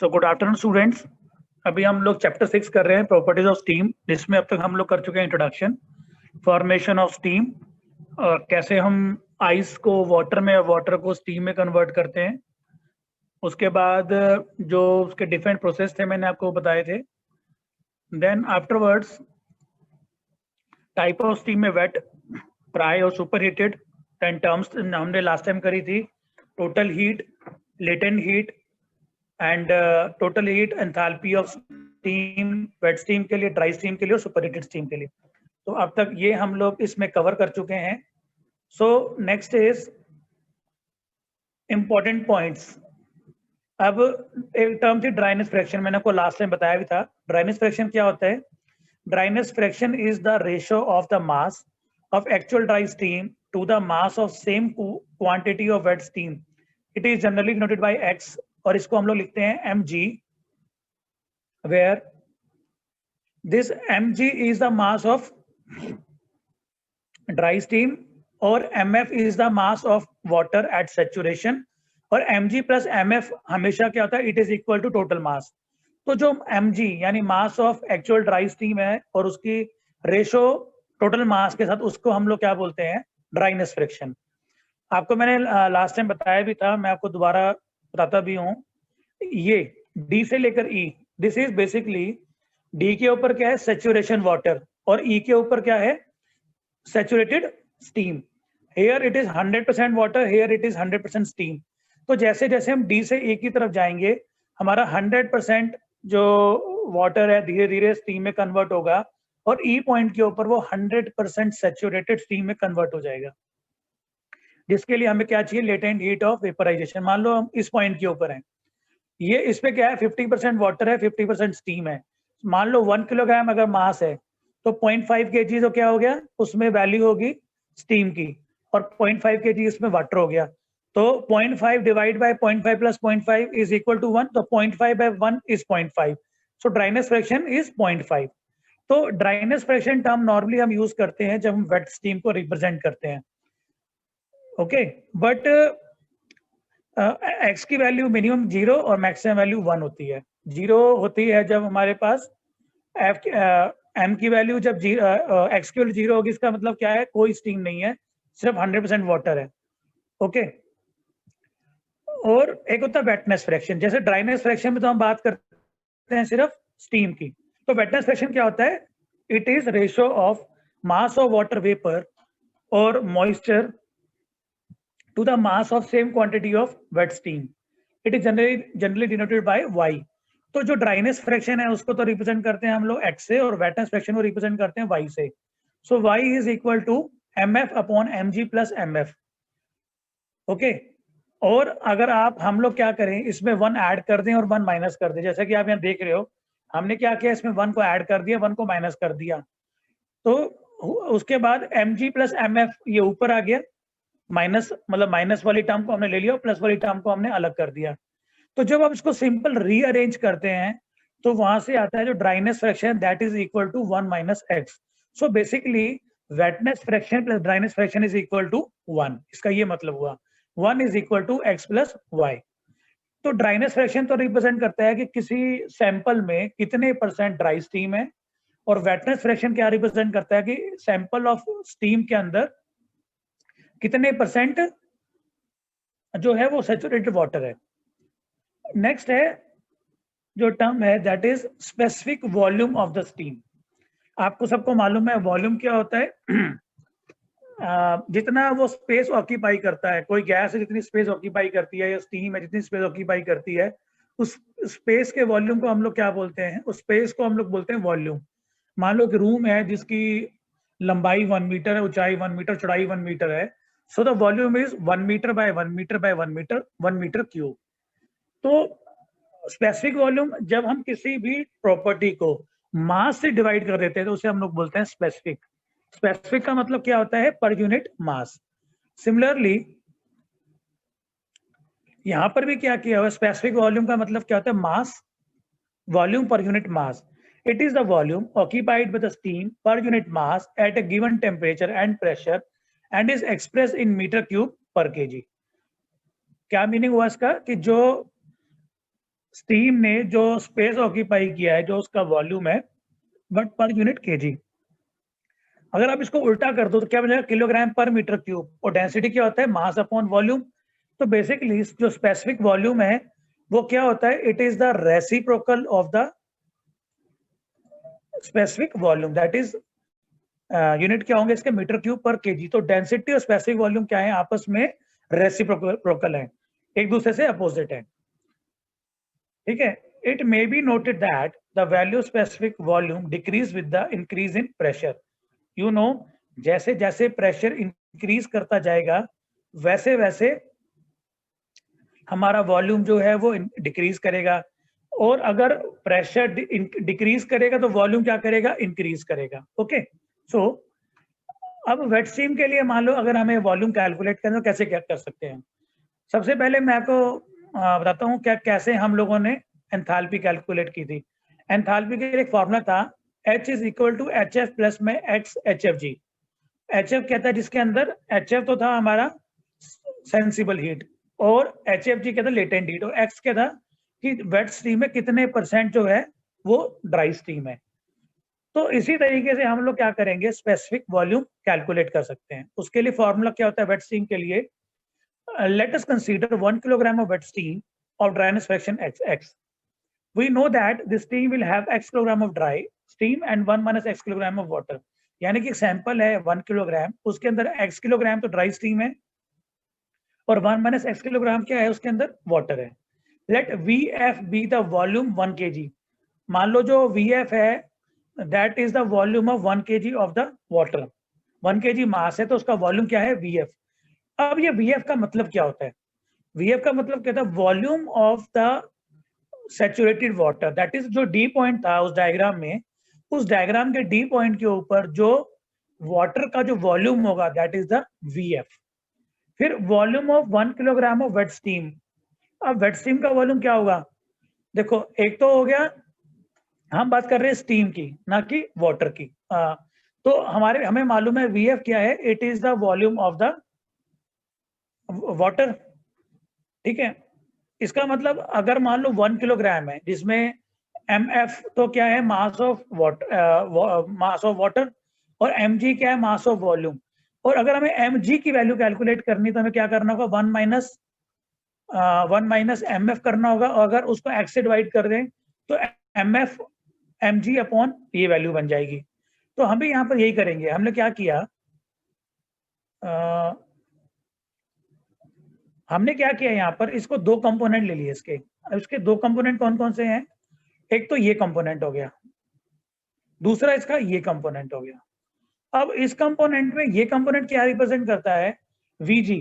So good afternoon students. अभी हम लोग चैप्टर 6 कर रहे हैं प्रॉपर्टीज ऑफ स्टीम, जिसमें अब तक हम लोग कर चुके हैं इंट्रोडक्शन, फॉर्मेशन ऑफ स्टीम, कैसे हम आइस को वाटर में, वाटर को स्टीम में कन्वर्ट करते हैं। उसके बाद जो उसके डिफरेंट प्रोसेस थे मैंने आपको बताए थे। Then afterwards type of steam में वेट, ड्राई और सुपर हीटेड। देन टर्म्स हमने लास्ट टाइम करी थी, total heat, latent heat and total heat, enthalpy of steam, wet steam के लिए, ड्राई स्टीम के लिए और सुपर हीटेड स्टीम के लिए। तो अब तक ये हम लोग इसमें कवर कर चुके हैं। So next is important points. अब एक टर्म थी ड्राइनेस फ्रैक्शन, मैंने आपको लास्ट टाइम बताया भी था। ड्राइनेस फ्रैक्शन क्या होता है? Dryness fraction is the ratio of the mass of actual dry steam to the mass of same quantity of wet steam. It is generally denoted by X, और इसको हम लोग लिखते हैं mg, where this mg is the mass of dry steam और mf is the mass of water at saturation, और mg plus mf हमेशा क्या होता है? It is equal to total mass. तो जो mg यानी mass of actual dry steam है और उसकी रेशो टोटल मास के साथ, उसको हम लोग क्या बोलते हैं? Dryness fraction. आपको मैंने लास्ट टाइम बताया भी था, मैं आपको दोबारा बताता भी हूँ। ये D से लेकर E, this is basically, D के ऊपर क्या है? सैचुरेशन वाटर, और E के ऊपर क्या है? Saturated steam. Here it is 100% water, here it is 100% steam. तो जैसे जैसे हम D से E की तरफ जाएंगे, हमारा 100% जो वाटर है धीरे धीरे स्टीम में कन्वर्ट होगा, और E पॉइंट के ऊपर वो 100% सैचुरेटेड स्टीम में कन्वर्ट हो जाएगा, जिसके लिए हमें क्या चाहिए? Latent heat of vaporization. मान लो हम इस पॉइंट के ऊपर हैं, ये इस पे क्या है? 50% वाटर है, 50% स्टीम है। मान लो 1 किलोग्राम अगर मास है, तो 0.5 kg तो क्या हो गया? उसमें वैल्यू होगी स्टीम की, और 0.5 kg इसमें वाटर हो गया। तो 0.5 divide by 0.5 plus 0.5 is equal to 1, तो 0.5 by 1 is 0.5। So dryness fraction is 0.5। तो ड्राइनेस फ्रैक्शन टर्म नॉर्मली हम यूज करते हैं जब हम वेट स्टीम को रिप्रेजेंट करते हैं। ओके, बट एक्स की वैल्यू मिनिमम 0 और मैक्सिमम वैल्यू 1 होती है। 0 होती है जब हमारे पास एम की वैल्यू, जब एक्स की वैल्यू 0 होगी, इसका मतलब क्या है? कोई स्टीम नहीं है, सिर्फ 100% वाटर है। ओके, और एक होता है वेटनेस फ्रैक्शन। जैसे ड्राइनेस फ्रैक्शन में तो हम बात करते हैं सिर्फ स्टीम की, तो वेटनेस फ्रैक्शन क्या होता है? It is ratio of mass of water vapour और moisture to the mass of same quantity of wet steam. It is generally denoted by y. तो जो ड्राइनेस फ्रैक्शन है उसको तो रिप्रेजेंट करते हैं हम लोग x से, और वेटनेस फ्रैक्शन को रिप्रेजेंट करते हैं y से। So y is equal to mf upon mg plus mf। Okay, और अगर हम लोग क्या करें, इसमें 1 ऐड कर दें और 1 माइनस कर दें, जैसा कि आप यहाँ देख रहे हो, हमने क्या किया? इसमें 1 को ऐड कर दिया, 1 को माइनस कर दिया, तो उसके बाद mg प्लस mf ये ऊपर आ गया, माइनस मतलब माइनस वाली टर्म को हमने ले लिया, प्लस वाली टर्म को हमने अलग कर दिया। तो जब आप इसको सिंपल रीअरेंज करते हैं, तो वहां से आता है जो dryness fraction, that is equal to 1 minus X. So basically wetness fraction plus dryness fraction is equal to 1। इसका ये मतलब हुआ 1 is equal to X plus Y. तो ड्राइनेस फ्रैक्शन तो रिप्रेजेंट करता है कि किसी सैंपल में कितने % ड्राई स्टीम है, और वेटनेस फ्रैक्शन क्या रिप्रेजेंट करता है कि सैंपल ऑफ स्टीम के अंदर कितने % जो है वो सैचुरेटेड वाटर है। नेक्स्ट है जो टर्म है, that is specific volume of the steam. आपको सबको मालूम है वॉल्यूम क्या होता है? जितना वो स्पेस ऑक्यूपाई करता है, कोई गैस है जितनी स्पेस ऑक्यूपाई करती है, या स्टीम है जितनी स्पेस ऑक्यूपाई करती है, उस स्पेस के वॉल्यूम को हम लोग क्या बोलते हैं? उस स्पेस को हम लोग बोलते हैं वॉल्यूम। मान लो कि रूम है जिसकी लंबाई 1 मीटर है, ऊंचाई 1 मीटर, चौड़ाई 1 मीटर है। So the volume is 1 metre by 1 metre by 1 metre, 1 metre cube. तो स्पेसिफिक वॉल्यूम, जब हम किसी भी प्रॉपर्टी को मास से डिवाइड कर देते हैं तो उसे हम लोग बोलते हैं स्पेसिफिक। स्पेसिफिक का मतलब क्या होता है? पर यूनिट मास। सिमिलरली यहां पर भी क्या किया हुआ? स्पेसिफिक वॉल्यूम का मतलब क्या होता है? Mass, volume per unit mass. It is the volume occupied by the steam per unit mass at a given temperature and pressure and is expressed in meter cube per kg. क्या meaning हुआ इसका? कि जो steam ने जो space occupy किया है, जो उसका वॉल्यूम है, बट पर यूनिट केजी। अगर आप इसको उल्टा कर दो तो क्या बनेगा, किलोग्राम पर मीटर क्यूब। और डेंसिटी क्या होता है, मास अपॉन वॉल्यूम। तो बेसिकली जो स्पेसिफिक वॉल्यूम है वो क्या होता है, it is the reciprocal of the specific volume, that is unit क्या होंगे इसके, मीटर क्यूब पर केजी। तो डेंसिटी और स्पेसिफिक वॉल्यूम क्या है, आपस में रेसिप्रोकल है, एक दूसरे से अपोजिट है, ठीक है। It may be noted that the value specific volume decrease with the increase in pressure. You know, जैसे जैसे प्रेशर इंक्रीज करता जाएगा वैसे वैसे हमारा वॉल्यूम जो है वो डिक्रीज करेगा, और अगर प्रेशर डिक्रीज करेगा तो वॉल्यूम क्या करेगा, इंक्रीज करेगा। ओके, सो अब वेट स्ट्रीम के लिए मान लो अगर हमें वॉल्यूम कैलकुलेट करना, कैसे क्या कर सकते हैं। सबसे पहले मैं आपको बताता हूँ क्या कैसे हम लोगों ने एंथैल्पी कैलकुलेट की थी। एंथैल्पी के लिए एक फॉर्मूला था, H is equal to H F plus में X H F G. H F क्या था, जिसके अंदर एच एफ तो था हमारा सेंसिबल हीट, और एच एफ जी क्या था, लेटेंट हीट, और एक्स क्या था कि वेट स्ट्रीम में कितने परसेंट जो है वो ड्राई स्ट्रीम है। तो इसी तरीके से हम लोग क्या करेंगे, स्पेसिफिक वॉल्यूम कैलकुलेट कर सकते हैं। उसके लिए फॉर्मूला क्या होता है वेट स्ट्रीम के लिए, let us consider 1 kilogram of wet steam of dryness fraction x. We know that this steam will have x kilogram of dry steam and 1 minus x kilogram of water. यानी कि sample है 1 kilogram, उसके अंदर x kilogram तो dry steam है और 1 minus x kilogram क्या है, उसके अंदर वाटर है। Let Vf be the volume 1 kg। मान लो जो Vf है that is the volume of 1 kg of the water. 1 kg mass है तो उसका वॉल्यूम क्या है, Vf। अब ये Vf का मतलब क्या होता है, Vf का मतलब क्या था, volume of the saturated water, that is जो डी पॉइंट था उस डायग्राम में, उस डायग्राम के डी पॉइंट के ऊपर जो वाटर का जो वॉल्यूम होगा दैट इज द Vf। फिर volume of 1 kilogram of wet steam. अब वेट स्टीम का वॉल्यूम क्या होगा, देखो एक तो हो गया, हम बात कर रहे हैं स्टीम की ना कि वाटर की। तो हमें मालूम है Vf क्या है, it is the volume of the water, ठीक है। इसका मतलब अगर मान लो 1 किलोग्राम है जिसमें mf तो क्या है, मास ऑफ वाटर, और mg क्या है, मास ऑफ वॉल्यूम। और अगर हमें mg की वैल्यू कैलकुलेट करनी तो हमें क्या करना होगा, 1 माइनस mf करना होगा, और अगर उसको x से डिवाइड कर दें तो mf mg अपॉन ये वैल्यू बन जाएगी। तो हम भी यहाँ पर यही करेंगे। हमने क्या किया, हमने क्या किया यहाँ पर, इसको दो कंपोनेंट ले लिए इसके। अब इसके दो कंपोनेंट कौन कौन से हैं, एक तो ये कंपोनेंट हो गया, दूसरा इसका ये कंपोनेंट हो गया। अब इस कंपोनेंट में ये कंपोनेंट क्या रिप्रेजेंट करता है, Vg,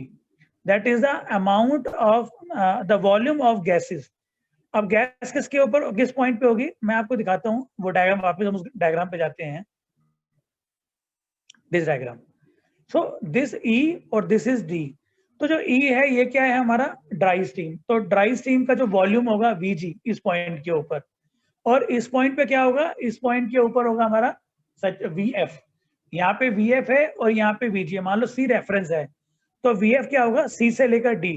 that is the amount of the volume of gases. अब गैस किसके ऊपर, किस पॉइंट पे होगी, मैं आपको दिखाता हूँ वो डायग्राम, वापस हम उस डायग्राम पे जाते हैं। This diagram, so this E और दिस इज D। तो जो E है ये क्या है, हमारा ड्राई स्टीम। तो ड्राई स्टीम का जो वॉल्यूम होगा Vg इस पॉइंट के ऊपर, और इस पॉइंट पे क्या होगा, इस पॉइंट के ऊपर होगा हमारा Vf। यहाँ पे Vf है और यहाँ पे Vg है, मान लो C रेफरेंस है, तो Vf क्या होगा, C से लेकर D,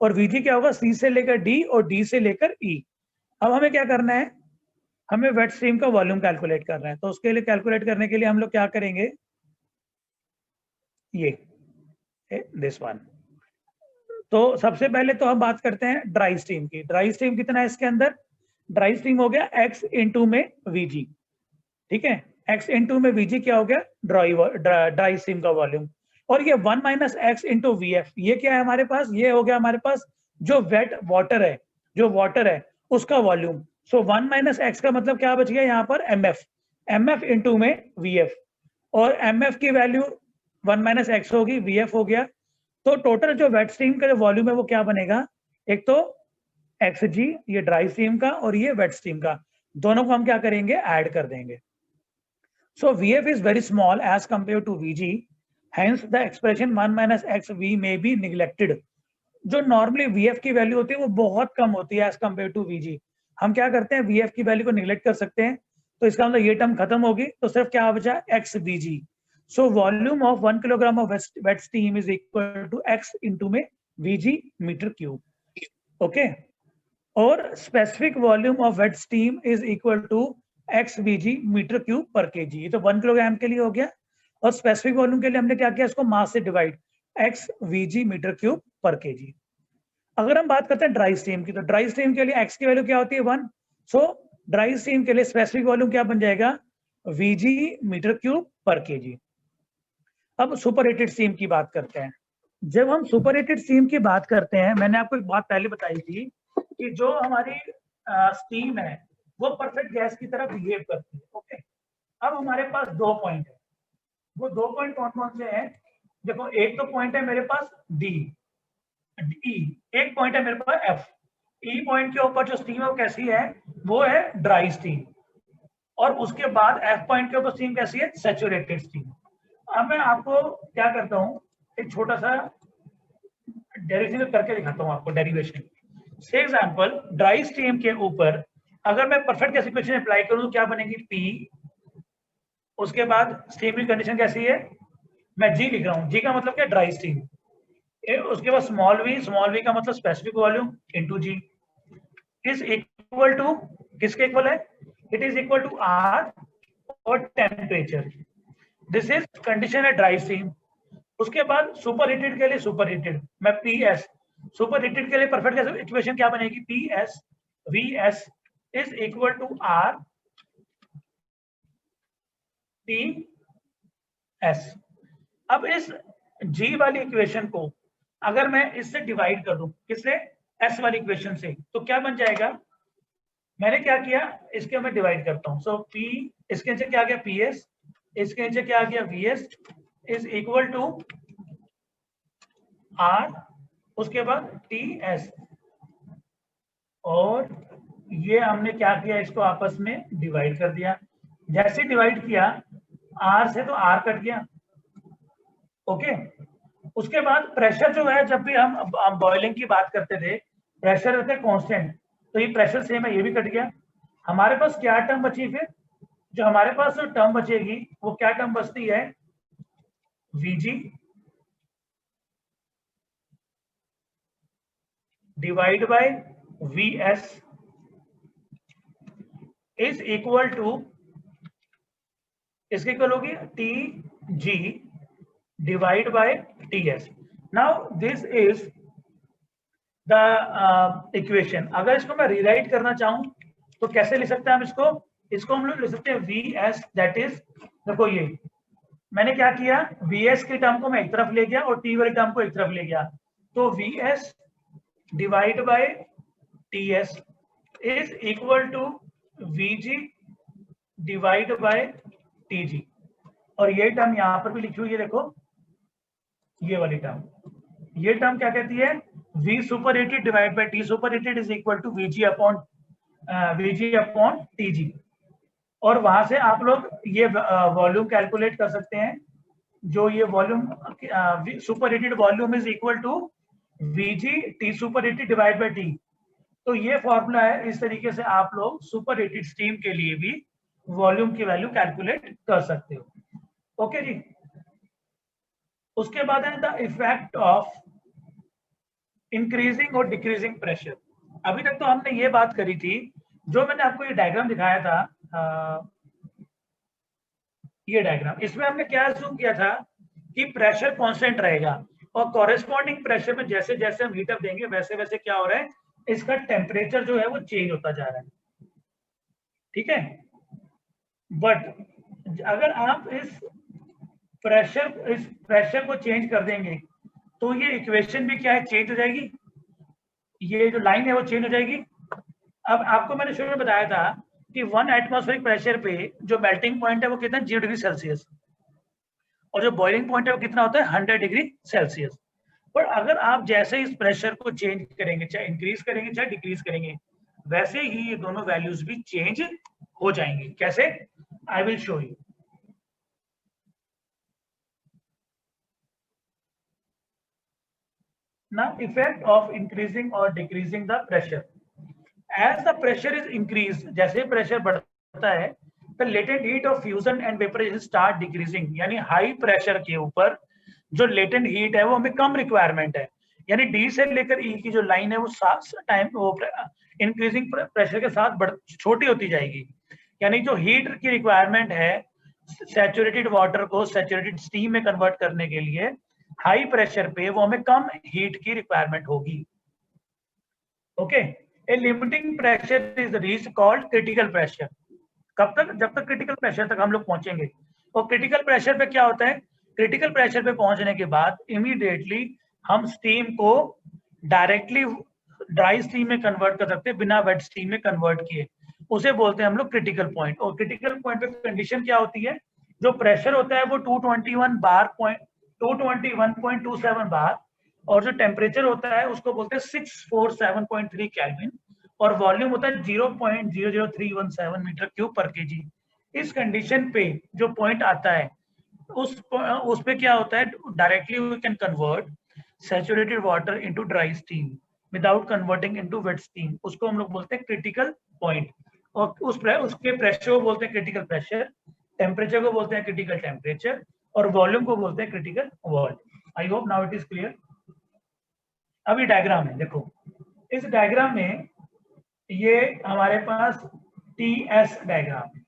और Vg क्या होगा, C से लेकर D और D से लेकर E। अब हमें क्या करना है, हमें वेट स्ट्रीम का वॉल्यूम कैलकुलेट करना है। तो उसके लिए कैलकुलेट करने के लिए हम लोग क्या करेंगे, ये दिस वन। तो सबसे पहले तो हम बात करते हैं ड्राई स्टीम की। ड्राई स्टीम कितना है इसके अंदर, ड्राई स्टीम हो गया x इंटू में Vg, ठीक है। x इंटू में Vg क्या हो गया, ड्राई स्टीम का वॉल्यूम। और ये 1 माइनस एक्स इंटू Vf, ये क्या है हमारे पास, ये हो गया हमारे पास जो वेट वाटर है, जो वाटर है उसका वॉल्यूम। सो 1 माइनस एक्स का मतलब क्या बच गया यहाँ पर, mf इंटू में Vf, और mf की वैल्यू 1 माइनस एक्स होगी, Vf हो गया। तो टोटल जो वेट स्ट्रीम का जो वॉल्यूम है वो क्या बनेगा, एक तो xg ये ड्राई स्ट्रीम का और ये वेट स्ट्रीम का, दोनों को हम क्या करेंगे, ऐड कर देंगे। So Vf is very small as compared to Vg, hence the expression 1 minus xv may be neglected। जो नॉर्मली Vf की वैल्यू होती है वो बहुत कम होती है एज कम्पेयर टू Vg। हम क्या करते हैं, Vf की वैल्यू को निगलेक्ट कर सकते हैं, तो इसका मतलब ये टर्म खत्म होगी, तो सिर्फ क्या बचा, xvg। So volume of 1 kilogram of wet steam is equal to x into में Vg मीटर क्यूब। ओके, और specific volume of wet steam is equal to XVG metre cube per KG. ये तो 1 किलोग्राम के लिए हो गया, और specific volume के लिए हमने क्या किया, इसको मास से divide, XVG metre cube per KG. अगर हम बात करते हैं ड्राई स्टीम की, तो ड्राई स्टीम के लिए x की वैल्यू क्या होती है 1। सो ड्राई स्टीम के लिए स्पेसिफिक वॉल्यूम क्या बन जाएगा, VG metre cube per KG. अब सुपरहीटेड स्टीम की बात करते हैं। जब हम सुपरहीटेड स्टीम की बात करते हैं, मैंने आपको एक बात पहले बताई थी कि जो हमारी स्टीम है वो परफेक्ट गैस की तरह बिहेव करती है। ओके, अब हमारे पास 2 पॉइंट है। वो 2 पॉइंट कौन कौन से हैं? देखो, एक तो पॉइंट है मेरे पास D, E, एक पॉइंट है मेरे पास F। E पॉइंट के ऊपर जो स्टीम है वो कैसी है, वो है ड्राई स्टीम, और उसके बाद F पॉइंट के ऊपर स्टीम कैसी है, सैचुरेटेड स्टीम। अब मैं आपको क्या करता हूँ, एक छोटा सा डेरिवेशन करके दिखाता हूँ आपको। डेरिवेशन से एग्जांपल, ड्राई स्टीम के ऊपर अगर मैं परफेक्ट गैस इक्वेशन अप्लाई करूँ तो क्या बनेगी, P, उसके बाद स्टीम की कंडीशन कैसी है, मैं G लिख रहा हूँ। G का मतलब क्या, ड्राई स्टीम। उसके बाद स्मॉल v का मतलब specific volume into G is equal to, किसके इक्वल है, it is equal to R और टेम्परेचर। दिस इज कंडीशन है ड्राई स्टीम। उसके बाद सुपर हीटेड के लिए सुपरहीटेड, मैं PS, सुपर हीटेड के लिए परफेक्ट गैस इक्वेशन क्या बनेगी, PS VS is equal to R TS। अब इस G वाली इक्वेशन को अगर मैं इससे डिवाइड कर दूं, किससे, S वाली इक्वेशन से, तो क्या बन जाएगा, मैंने क्या किया, इसके मैं डिवाइड करता हूं। सो P, इसके नीचे क्या आ गया PS, इसके नीचे क्या आ गया VS is equal to R, उसके बाद TS, और ये हमने क्या किया, इसको आपस में डिवाइड कर दिया। जैसे डिवाइड किया, R से तो R कट गया। ओके, उसके बाद प्रेशर जो है, जब भी हम बॉइलिंग की बात करते थे, प्रेशर रहते कांस्टेंट, तो ये प्रेशर सेम है, ये भी कट गया। हमारे पास क्या टर्म बची फिर, जो हमारे पास जो टर्म बचेगी वो क्या टर्म बचती है, VG divide by VS is equal to, इसके इक्वल होगी TG divide by TS। Now this is the equation. अगर इसको मैं रीराइट करना चाहूं तो कैसे लिख सकते हैं हम इसको हम लोग लिख सकते हैं VS, दैट इज, देखो ये मैंने क्या किया, VS की टर्म को मैं एक तरफ ले गया और T वाली टर्म को एक तरफ ले गया, तो VS divide by TS is equal to VG divide by TG। और ये टर्म यहां पर भी लिखी हुई है, देखो ये वाली टर्म, ये टर्म क्या कहती है, V superheated divide by T superheated is equal to VG upon TG। और वहां से आप लोग ये वॉल्यूम कैलकुलेट कर सकते हैं, जो ये volume superheated volume is equal to VG T superheated divide by T। तो ये फॉर्मूला है, इस तरीके से आप लोग सुपरहीटेड स्टीम के लिए भी वॉल्यूम की वैल्यू कैलकुलेट कर सकते हो। ओके जी। उसके बाद है द इफेक्ट ऑफ इंक्रीजिंग और डिक्रीजिंग प्रेशर। अभी तक तो हमने ये बात करी थी, जो मैंने आपको ये डायग्राम दिखाया था, ये डायग्राम, इसमें हमने क्या अज्यूम किया था कि प्रेशर कांस्टेंट रहेगा, और कॉरेस्पॉन्डिंग प्रेशर में जैसे जैसे हम हीट अप देंगे वैसे वैसे क्या हो रहा है, इसका टेम्परेचर जो है वो चेंज होता जा रहा है। ठीक है, बट अगर आप इस प्रेशर को चेंज कर देंगे तो ये इक्वेशन भी क्या है, चेंज हो जाएगी, ये जो लाइन है वो चेंज हो जाएगी। अब आपको मैंने शुरू में बताया था कि 1 एटमॉस्फेरिक प्रेशर पे जो मेल्टिंग पॉइंट है वो कितना, 0 डिग्री सेल्सियस, और जो बॉइलिंग पॉइंट है वो कितना होता है, 100 डिग्री सेल्सियस। पर अगर आप जैसे इस प्रेशर को चेंज करेंगे, चाहे इंक्रीज करेंगे चाहे डिक्रीज करेंगे, वैसे ही ये दोनों वैल्यूज भी चेंज हो जाएंगे। कैसे, I will show you. Now effect of increasing or decreasing the pressure. As the pressure is increased, जैसे प्रेशर बढ़ता है, the latent heat of fusion and vaporization start decreasing, यानी हाई प्रेशर के ऊपर जो लेटेंट हीट है वो हमें कम रिक्वायरमेंट है, यानी डी से लेकर ई की जो लाइन है वो टाइम वो इंक्रीजिंग प्रेशर के साथ छोटी होती जाएगी। यानी जो हीट की रिक्वायरमेंट है सैचुरेटेड वाटर को सैचुरेटेड स्टीम में कन्वर्ट करने के लिए हाई प्रेशर पे वो हमें कम हीट की रिक्वायरमेंट होगी। Okay, A limiting pressure is reached called critical pressure. कब तक? जब तक क्रिटिकल प्रेशर तक हम लोग पहुंचेंगे। और क्रिटिकल प्रेशर पे क्या होता है? क्रिटिकल प्रेशर पे पहुंचने के बाद इमीडिएटली हम स्टीम को डायरेक्टली ड्राई स्टीम में कन्वर्ट कर सकते हैं बिना वेट स्टीम में कन्वर्ट किए। उसे बोलते हैं हम लोग क्रिटिकल पॉइंट। और क्रिटिकल पॉइंट पे कंडीशन क्या होती है? जो प्रेशर होता है वो 221.27 बार, और जो टेम्परेचर होता है उसको बोलते हैं 647.3 केल्विन, और वॉल्यूम होता है 0.00317 मीटर क्यूब पर केजी। इस कंडीशन पे जो पॉइंट आता है उस पे क्या होता है? Directly we can convert saturated water into dry steam without converting into wet steam. उसको हम लोग बोलते हैं क्रिटिकल पॉइंट। और उसके प्रेशर को बोलते हैं क्रिटिकल प्रेशर, टेम्परेचर को बोलते हैं क्रिटिकल टेम्परेचर, और वॉल्यूम को बोलते हैं critical volume. I hope now it is clear. अभी डायग्राम है, देखो इस डायग्राम में ये हमारे पास टीएस डायग्राम है,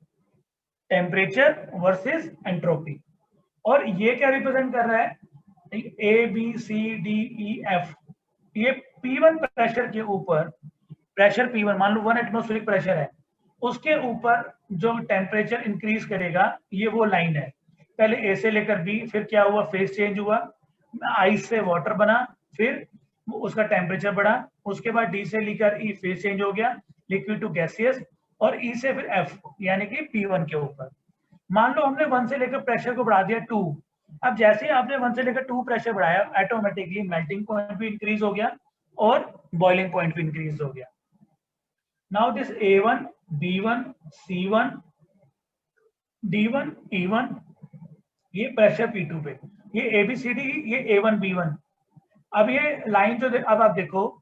टेम्परेचर वर्सेस एंट्रोपी। और ये क्या रिप्रेजेंट कर रहा है? A B C D E F. ये P1 प्रेशर के ऊपर, प्रेशर P1 मान लो 1 एटमॉस्फेरिक प्रेशर है, उसके ऊपर जो टेम्परेचर इंक्रीज करेगा ये वो लाइन है। पहले ए से लेकर बी, फिर क्या हुआ? फेज चेंज हुआ, आइस से वाटर बना, फिर उसका टेम्परेचर बढ़ा, उसके बाद डी से लेकर ई फेज चेंज हो गया, लिक्विड टू गैसियस, और ई से फिर एफ यानी कि P1 के ऊपर। मान लो हमने 1 से लेकर प्रेशर को बढ़ा दिया 2। अब जैसे ही आपने 1 से लेकर 2 प्रेशर बढ़ाया, ऑटोमेटिकली मेल्टिंग पॉइंट भी इंक्रीज हो गया और बॉइलिंग पॉइंट भी इंक्रीज हो गया। Now this A1, B1, C1, D1, E1, ये प्रेशर P2 पे, ये ABCD, ये A1, B1। अब ये लाइन जो अब आप देखो,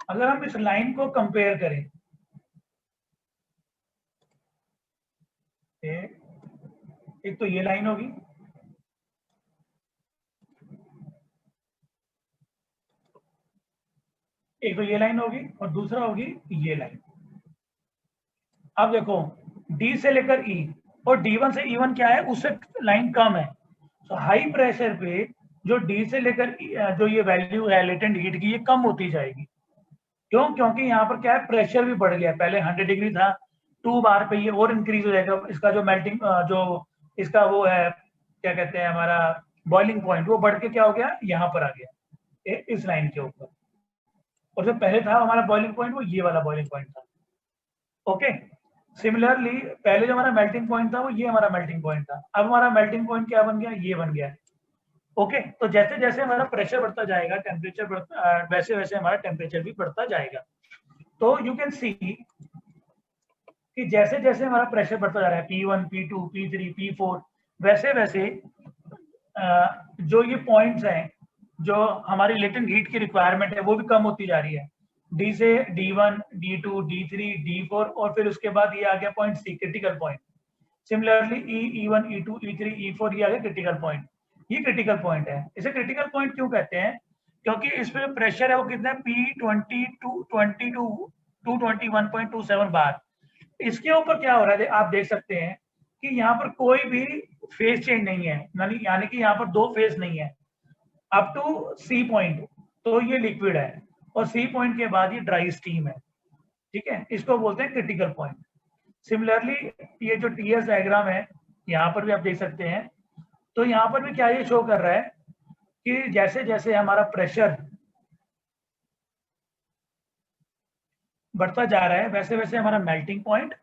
अगर हम इस लाइन को कंपेयर करें, एक तो ये लाइन होगी, एक तो ये लाइन होगी, और दूसरा होगी ये लाइन। अब देखो D से लेकर E और D1 से E1 क्या है? उससे लाइन कम है। तो हाई प्रेशर पे जो D से लेकर जो ये वैल्यू है लेटेंट हीट की, ये कम होती जाएगी। क्यों? क्योंकि यहाँ पर क्या है? प्रेशर भी बढ़ गया। पहले 100 डिग्री था, 2 बार पे ये और इंक्रीज हो जाएगा। इसका जो मेल्टिंग जो इसका वो है, क्या कहते हैं, हमारा बॉइलिंग पॉइंट, वो बढ़ के क्या हो गया? यहाँ पर आ गया, इस लाइन के ऊपर। और जो पहले था हमारा बॉइलिंग पॉइंट, वो ये वाला बॉइलिंग पॉइंट था। ओके, सिमिलरली पहले जो हमारा मेल्टिंग पॉइंट था वो ये हमारा मेल्टिंग पॉइंट था। अब हमारा मेल्टिंग पॉइंट क्या बन गया? ये बन गया। ओके, तो जैसे जैसे हमारा प्रेशर बढ़ता जाएगा, टेम्परेचर बढ़ता, वैसे वैसे हमारा टेम्परेचर भी बढ़ता जाएगा। तो यू कैन सी कि जैसे जैसे हमारा प्रेशर बढ़ता जा रहा है, P1, P2, P3, P4, वैसे वैसे जो ये पॉइंट्स हैं, जो हमारी लेटेंट हीट की रिक्वायरमेंट है, वो भी कम होती जा रही है। D से D1, D2, D3, D4, और फिर उसके बाद ये आ गया point C, critical point. Similarly E, E1, E2, E3, E4, ये आ गया क्रिटिकल पॉइंट। ये क्रिटिकल पॉइंट है। इसे क्रिटिकल पॉइंट क्यों कहते हैं? क्योंकि इस पे प्रेशर है वो कितना है? P221.27 बार। इसके ऊपर क्या हो रहा है? आप देख सकते हैं कि यहाँ पर कोई भी फेज चेंज नहीं है, यानी कि यहाँ पर 2 फेज नहीं है। अप टू C पॉइंट तो ये लिक्विड है, और C पॉइंट के बाद ये ड्राई स्टीम है। ठीक है, इसको बोलते हैं क्रिटिकल पॉइंट। सिमिलरली ये जो TS डायग्राम है, यहाँ पर भी आप देख सकते हैं। तो यहाँ पर भी क्या ये शो कर रहा है कि जैसे जैसे हमारा प्रेशर बढ़ता जा रहा है, वैसे वैसे हमारा मेल्टिंग पॉइंट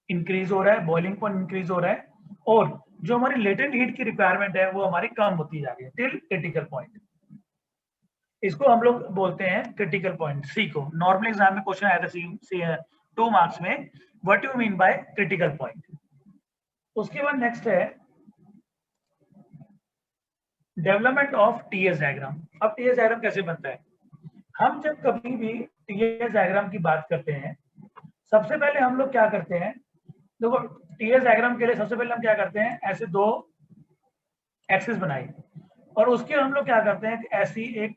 इंक्रीज हो रहा है, बॉइलिंग पॉइंट इंक्रीज हो रहा है, और जो हमारी लेटेंट हीट की रिक्वायरमेंट है वो हमारी कम होती जा रही है टिल क्रिटिकल पॉइंट। इसको हम लोग बोलते हैं क्रिटिकल पॉइंट। C को नॉर्मल एग्जाम में क्वेश्चन आया था 2 मार्क्स में, what you mean by critical point. उसके बाद नेक्स्ट है डेवलपमेंट ऑफ TS डायग्राम। अब TS डायग्राम कैसे बनता है? हम जब कभी भी TS डायग्राम की बात करते हैं, सबसे पहले हम लोग क्या करते हैं? देखो TS डायग्राम के लिए सबसे पहले हम क्या करते हैं? ऐसे 2 एक्सिस बनाए, और उसके हम लोग क्या करते हैं, ऐसी एक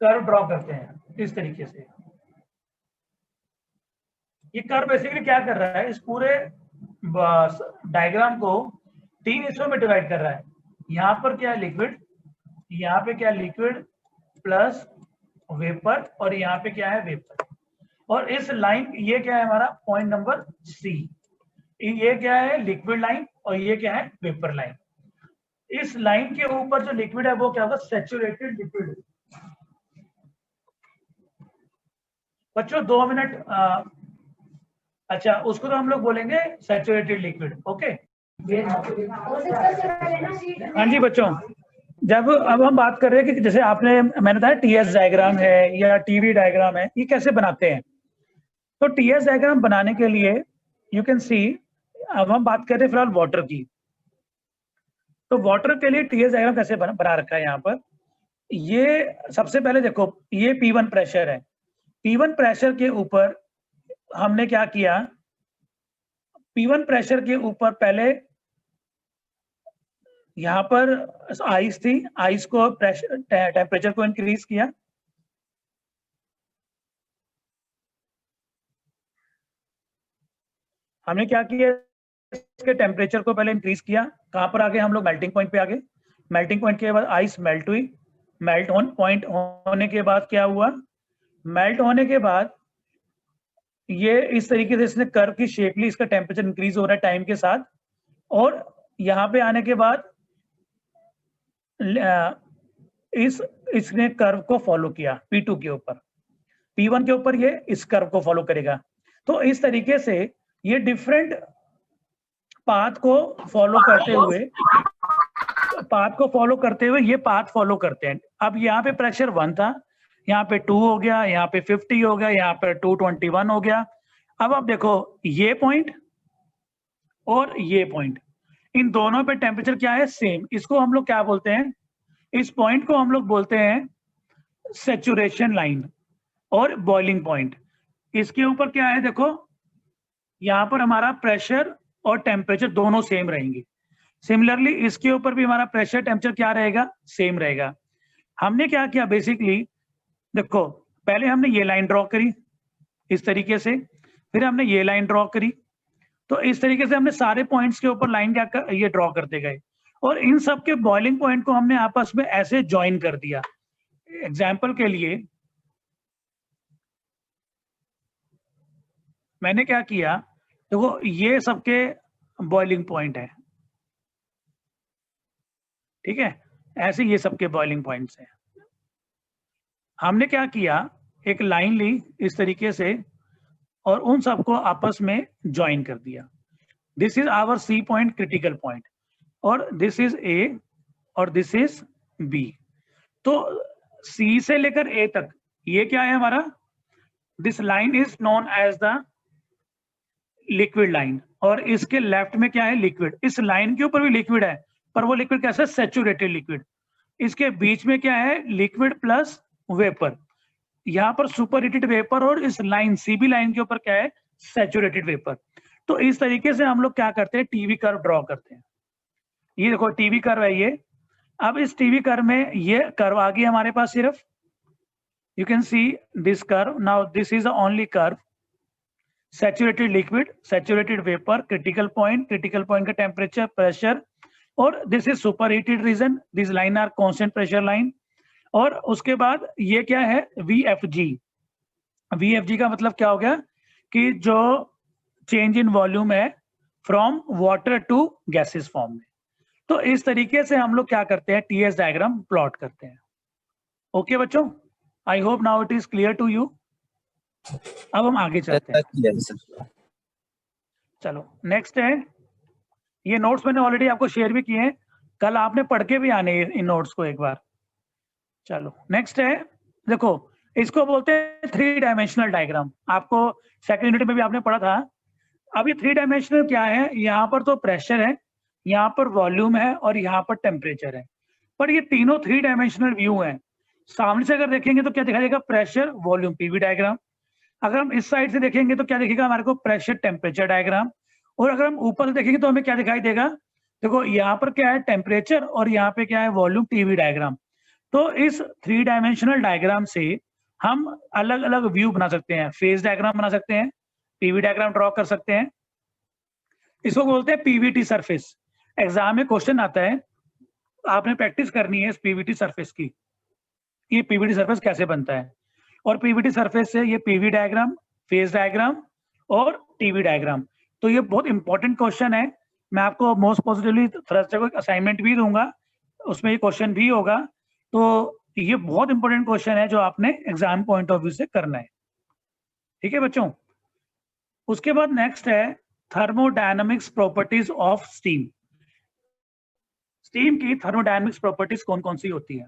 कर्व ड्रॉ करते हैं इस तरीके से। ये कर्व बेसिकली क्या कर रहा है, इस पूरे डायग्राम को 3 हिस्सों में डिवाइड कर रहा है। यहाँ पर क्या है, लिक्विड, यहाँ पे क्या है, लिक्विड प्लस वेपर, और यहाँ पे क्या है, वेपर। और इस लाइन, ये क्या है हमारा पॉइंट नंबर सी, ये क्या है, लिक्विड लाइन, और ये क्या है, वेपर लाइन। इस लाइन के ऊपर जो लिक्विड है वो क्या होगा, सैचुरेटेड लिक्विड। बच्चों 2 मिनट, अच्छा उसको तो हम लोग बोलेंगे सैचुरेटेड लिक्विड, ओके। हाँ जी बच्चों, जब अब हम बात कर रहे हैं कि जैसे आपने, मैंने बताया टीएस डायग्राम है या टीवी डायग्राम है, ये कैसे बनाते हैं। तो टीएस डायग्राम बनाने के लिए यू कैन सी, अब हम बात कर रहे हैं फिलहाल वाटर की। तो वाटर के लिए टीएस डायग्राम कैसे बना रखा है यहाँ पर। ये सबसे पहले देखो, ये P1 प्रेशर है। P1 प्रेशर के ऊपर हमने क्या किया, P1 प्रेशर के ऊपर पहले यहाँ पर आइस थी, आइस को प्रेशर, टेम्परेचर को इंक्रीज किया। हमने क्या किया, इसके टेम्परेचर को पहले इंक्रीज किया। कहाँ पर आगे, हम लोग मेल्टिंग पॉइंट पे आ गए। मेल्टिंग पॉइंट के बाद आइस मेल्ट हुई। मेल्ट पॉइंट होने के बाद क्या हुआ, मेल्ट होने के बाद ये इस तरीके से इसने कर्व की शेप ली, इसका टेम्परेचर इंक्रीज हो रहा है टाइम के साथ। और यहाँ पे आने के बाद इसने कर्व को फॉलो किया P2 के ऊपर, P1 के ऊपर ये इस कर्व को फॉलो करेगा। तो इस तरीके से ये डिफरेंट पाथ को फॉलो करते हुए ये पाथ फॉलो करते हैं। अब यहाँ पे प्रेशर 1 था, यहाँ पे 2 हो गया, यहाँ पे 50 हो गया, यहाँ पे 221 हो गया। अब आप देखो, ये पॉइंट और ये पॉइंट, इन दोनों पे टेम्परेचर क्या है, सेम। इसको हम लोग क्या बोलते हैं, इस पॉइंट को हम लोग बोलते हैं सैचुरेशन लाइन और बॉइलिंग पॉइंट। इसके ऊपर क्या है, देखो यहाँ पर हमारा प्रेशर और टेम्परेचर दोनों सेम रहेंगे। सिमिलरली इसके ऊपर भी हमारा प्रेशर टेम्परेचर क्या रहेगा, सेम रहेगा। हमने क्या किया, बेसिकली देखो, पहले हमने ये लाइन ड्रॉ करी इस तरीके से, फिर हमने ये लाइन ड्रॉ करी। तो इस तरीके से हमने सारे पॉइंट्स के ऊपर लाइन ये ड्रॉ करते गए, और इन सब के बॉइलिंग पॉइंट को हमने आपस में ऐसे ज्वाइन कर दिया। एग्जाम्पल के लिए मैंने क्या किया, देखो ये सबके बॉइलिंग पॉइंट है, ठीक है, ऐसे ये सबके बॉइलिंग पॉइंट्स हैं। हमने क्या किया, एक लाइन ली इस तरीके से और उन सबको आपस में ज्वाइन कर दिया। This is our C point, critical point, और दिस इज ए और दिस इज बी। तो सी से लेकर ए तक ये क्या है हमारा, this line is known as the liquid line, और इसके लेफ्ट में क्या है, लिक्विड। इस लाइन के ऊपर भी लिक्विड है, पर वो लिक्विड कैसा, सैचुरेटेड लिक्विड। इसके बीच में क्या है, लिक्विड प्लस वेपर, यहाँ पर सुपर हीटेड वेपर, और इस लाइन सीबी लाइन के ऊपर क्या है, सैचुरेटेड वेपर। तो इस तरीके से हम लोग क्या करते हैं, टीवी कर्व ड्रॉ करते हैं। ये देखो टीवी कर्व है ये। अब इस टीवी कर्व में ये कर्व आ गई हमारे पास, सिर्फ you can see this curve. Now this is the only curve, saturated liquid, saturated vapour, critical point का टेम्परेचर, प्रेशर, और this is super heated region, this line are constant pressure line. और उसके बाद ये क्या है, VFG। VFG का मतलब क्या हो गया, कि जो चेंज इन वॉल्यूम है from water to gases form में। तो इस तरीके से हम लोग क्या करते हैं, टीएस डायग्राम प्लॉट करते हैं। ओके बच्चों, I hope now it is clear to you. अब हम आगे चलते हैं। चलो नेक्स्ट है, ये नोट्स मैंने ऑलरेडी आपको शेयर भी किए हैं, कल आपने पढ़ के भी आने इन नोट्स को एक बार। चलो नेक्स्ट है, देखो इसको बोलते हैं 3 डायमेंशनल डायग्राम। आपको सेकंड यूनिट में भी आपने पढ़ा था। अब ये 3 डायमेंशनल क्या है, यहाँ पर तो प्रेशर है, यहाँ पर वॉल्यूम है, और यहाँ पर टेम्परेचर है। पर ये तीनों 3 डायमेंशनल व्यू हैं। सामने से अगर देखेंगे तो क्या दिखाई देगा, प्रेशर वॉल्यूम पीवी डायग्राम। अगर हम इस साइड से देखेंगे तो क्या दिखेगा हमारे को, प्रेशर टेम्परेचर डायग्राम। और अगर हम ऊपर से देखेंगे तो हमें क्या दिखाई देगा, देखो यहाँ पर क्या है, टेम्परेचर, और यहाँ पे क्या है, वॉल्यूम टीवी डायग्राम। तो इस 3 डायमेंशनल डायग्राम से हम अलग अलग व्यू बना सकते हैं, फेज डायग्राम बना सकते हैं, पीवी डायग्राम ड्रॉ कर सकते हैं। इसको बोलते हैं पीवीटी सरफेस। एग्जाम में क्वेश्चन आता है, आपने प्रैक्टिस करनी है इस पीवीटी सरफेस की, ये पीवीटी सरफेस कैसे बनता है। और पीवीटी सरफेस से ये पीवी डायग्राम, फेज डायग्राम और टीवी डायग्राम, तो ये बहुत इंपॉर्टेंट क्वेश्चन है। मैं आपको मोस्ट पॉजिटिवली थर्सडे को एक असाइनमेंट भी दूंगा, उसमें ये क्वेश्चन भी होगा। तो ये बहुत इंपॉर्टेंट क्वेश्चन है जो आपने एग्जाम पॉइंट ऑफ व्यू से करना है। ठीक है बच्चों। उसके बाद नेक्स्ट है thermodynamics properties of steam. Steam की थर्मोडायनामिक्स प्रॉपर्टीज कौन कौन सी होती है?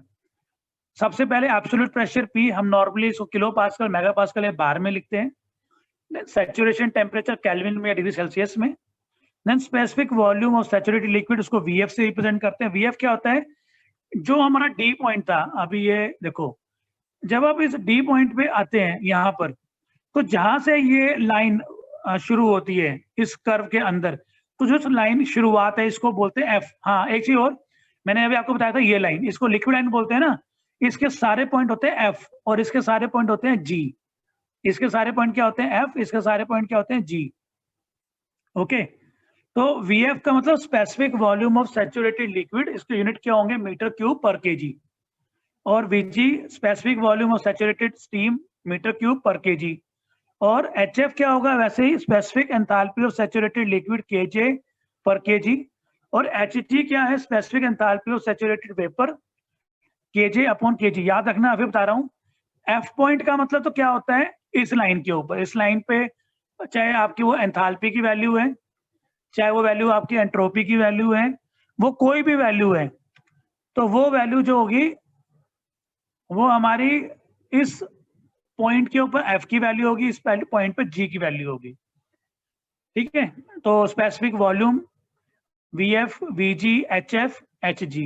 सबसे पहले एब्सोल्यूट प्रेशर P, हम नॉर्मली इसको किलो पास्कल, मेगा पास्कल या बार में लिखते हैं। सैचुरेशन टेम्परेचर केल्विन में या डिग्री सेल्सियस में। Then specific volume of saturated liquid, उसको VF से रिप्रेजेंट करते हैं। VF क्या होता है? जो हमारा D पॉइंट था, अभी ये देखो, जब आप इस D पॉइंट पे आते हैं यहाँ पर, तो जहां से ये लाइन शुरू होती है इस कर्व के अंदर, तो जो लाइन शुरुआत है इसको बोलते हैं F। हाँ, एक चीज और, मैंने अभी आपको बताया था, ये लाइन, इसको लिक्विड लाइन बोलते हैं ना। इसके सारे पॉइंट होते हैं F और इसके सारे पॉइंट होते हैं G। इसके सारे पॉइंट क्या होते हैं? F, इसके सारे पॉइंट क्या होते हैं? G। ओके, तो VF का मतलब specific volume of saturated liquid, इसके यूनिट क्या होंगे? Meter cube per KG. और VG specific volume of saturated steam, meter cube per KG. और HF क्या होगा? वैसे ही specific enthalpy of saturated liquid, KJ per KG. और HT क्या है? Specific enthalpy of saturated vapour, KJ upon KG। याद रखना, अभी बता रहा हूँ। F पॉइंट का मतलब तो क्या होता है? इस लाइन के ऊपर, इस लाइन पे, चाहे आपकी वो एंथैल्पी की वैल्यू है, चाहे वो वैल्यू आपकी एंट्रोपी की वैल्यू है, वो कोई भी वैल्यू है, तो वो वैल्यू जो होगी वो हमारी इस पॉइंट के ऊपर F की वैल्यू होगी, इस पॉइंट पे G की वैल्यू होगी। ठीक है, तो specific volume VF, VG, HF, HG।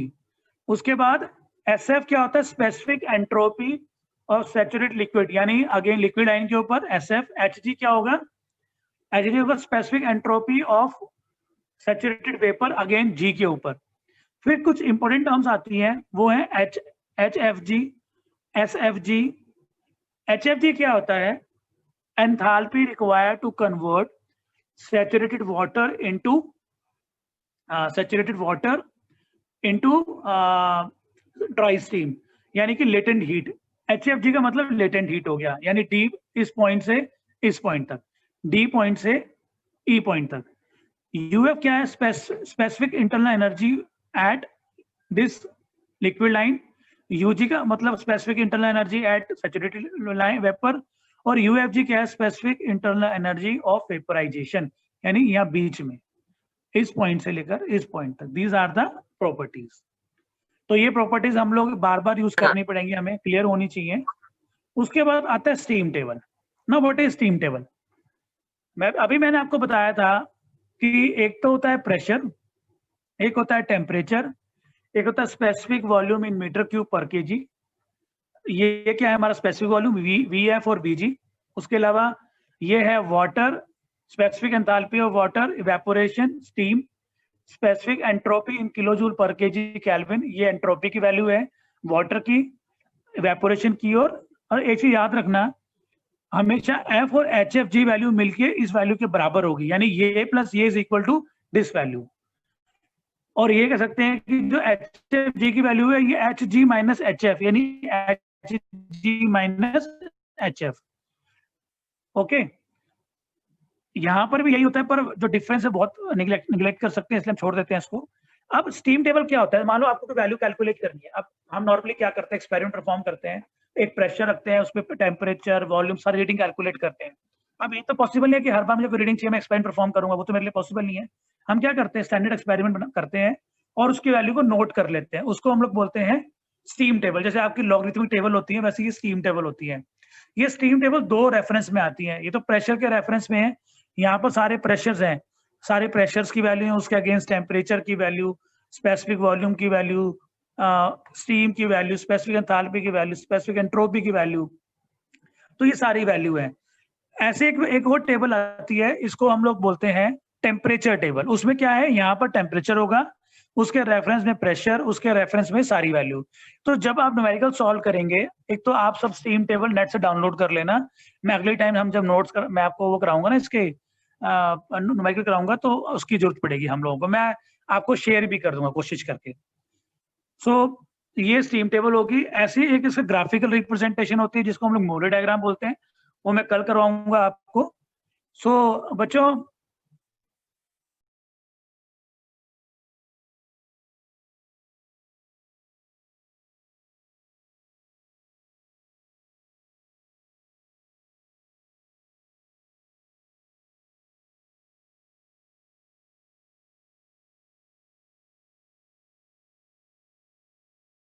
उसके बाद SF क्या होता है? Specific entropy of saturated liquid, यानी अगेन लिक्विड लाइन के ऊपर SF। HG क्या होगा? HG होगा specific entropy of saturated vapour, again G के ऊपर। फिर कुछ इंपॉर्टेंट टर्म्स आती हैं, वो है HFG, SFG। HFG क्या होता है? Enthalpy required to convert saturated water into dry steam, यानी कि लेटेंट हीट। HFG का मतलब लेटेंट हीट हो गया, यानी D इस पॉइंट से इस पॉइंट तक, D पॉइंट से E पॉइंट तक। UF क्या है? Specific internal energy at this liquid line. UG का मतलब specific internal energy at saturated line vapour. और UFG क्या है? Specific internal energy of vaporization, यानी यहाँ बीच में, इस पॉइंट से लेकर इस पॉइंट तक। These are the properties. तो ये प्रॉपर्टीज हम लोग बार बार यूज करनी पड़ेंगी, हमें क्लियर होनी चाहिए। उसके बाद आता है स्टीम टेबल। ना व्हाट इज स्टीम टेबल? मैंने आपको बताया था कि एक तो होता है प्रेशर, एक होता है टेम्परेचर, एक होता है specific volume in metre cube per KG. ये क्या है हमारा स्पेसिफिक वॉल्यूम? VF और VG। उसके अलावा ये है water, specific enthalpy of water, evaporation, steam, specific entropy in kilo joule per KG kelvin, ये एंट्रोपी की वैल्यू है वाटर की, इवेपोरेशन की। और एक चीज याद रखना, हमेशा F और HFG वैल्यू मिलके इस वैल्यू के बराबर होगी, यानी ये प्लस ये is equal to this value. और ये कह सकते हैं कि जो HFG की वैल्यू है ये HG माइनस HF, यानी HG माइनस HF। ओके, यहाँ पर भी यही होता है, पर जो डिफरेंस है बहुत निगलेक्ट कर सकते हैं, इसलिए हम छोड़ देते हैं इसको। अब स्टीम टेबल क्या होता है? मान लो आपको वैल्यू कैलकुलेट करनी है। अब हम नॉर्मली क्या करते हैं? एक्सपेरिमेंट परफॉर्म करते हैं, एक प्रेशर रखते हैं, उस पर टेम्परेचर, वॉल्यूम, सारी रीडिंग कैलकुलेट करते हैं। अब ये तो पॉसिबल नहीं है कि हर बार मुझे रीडिंग चाहिए मैं एक्सपेरिमेंट परफॉर्म करूंगा, वो तो मेरे लिए पॉसिबल नहीं है। हम क्या करते हैं? स्टैंडर्ड एक्सपेरिमेंट करते हैं और उसकी वैल्यू को नोट कर लेते हैं, उसको हम लोग बोलते हैं स्टीम टेबल। जैसे आपकी लॉगरिथमिक टेबल होती है, वैसे ये स्टीम टेबल होती है। ये स्टीम टेबल दो रेफरेंस में आती है। ये तो प्रेशर के रेफरेंस में है, यहाँ पर सारे प्रेशर्स हैं, सारे प्रेशर्स की वैल्यू है, उसके अगेंस्ट टेम्परेचर की वैल्यू, स्पेसिफिक वॉल्यूम की वैल्यू, स्टीम की वैल्यू, स्पेसिफिक एंथैल्पी की वैल्यू, स्पेसिफिक एंट्रोपी की वैल्यू। तो ये सारी वैल्यू है। ऐसे एक और टेबल आती है, इसको हम लोग बोलते हैं टेम्परेचर टेबल। उसमें क्या है? यहाँ पर टेम्परेचर होगा, उसके रेफरेंस में प्रेशर, उसके रेफरेंस में सारी वैल्यू। तो जब आप न्यूमेरिकल सॉल्व करेंगे, एक तो आप सब स्टीम टेबल नेट से डाउनलोड कर लेना। मैं अगले टाइम हम जब मैं आपको वो कराऊंगा ना इसके न्यूमेरिकल कराऊंगा, तो उसकी जरूरत पड़ेगी हम लोगों को। मैं आपको शेयर भी कर दूंगा कोशिश करके। सो ये स्टीम टेबल होगी। ऐसी एक इसका ग्राफिकल रिप्रेजेंटेशन होती है जिसको हम लोग मोलर डायग्राम बोलते हैं, वो मैं कल करवाऊंगा आपको। सो बच्चों,